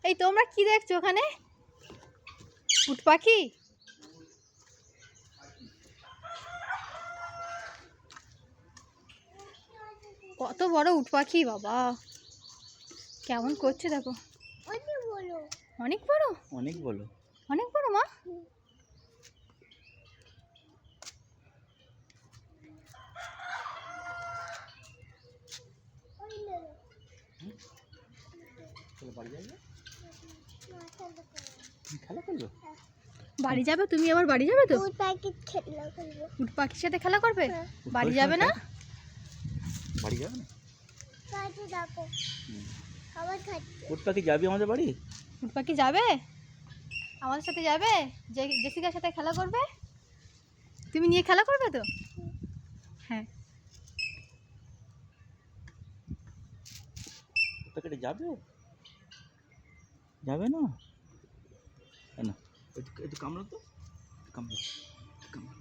এই তোমরা কি দেখছো ওখানে? উট পাখি? কত বড় উট পাখি বাবা, কেমন করছে দেখো। অনেক বড়, অনেক বড়, অনেক বড় মা। বাড়ি যাবে তুমি? আবার বাড়ি যাবে তো? উট পাখির সাথে খেলা করবে? বাড়ি যাবে না? বাড়ি যাবে না? উট পাখি যাবি আমাদের বাড়ি? উট পাখি যাবে আমাদের সাথে? যাবে জেসিকার সাথে খেলা করবে? তুমি নিয়ে খেলা করবে তো? হ্যাঁ। উট পাখিটা যাবে? যাবে না? না, একটু কামড়া তো, কামড়া কামড়া।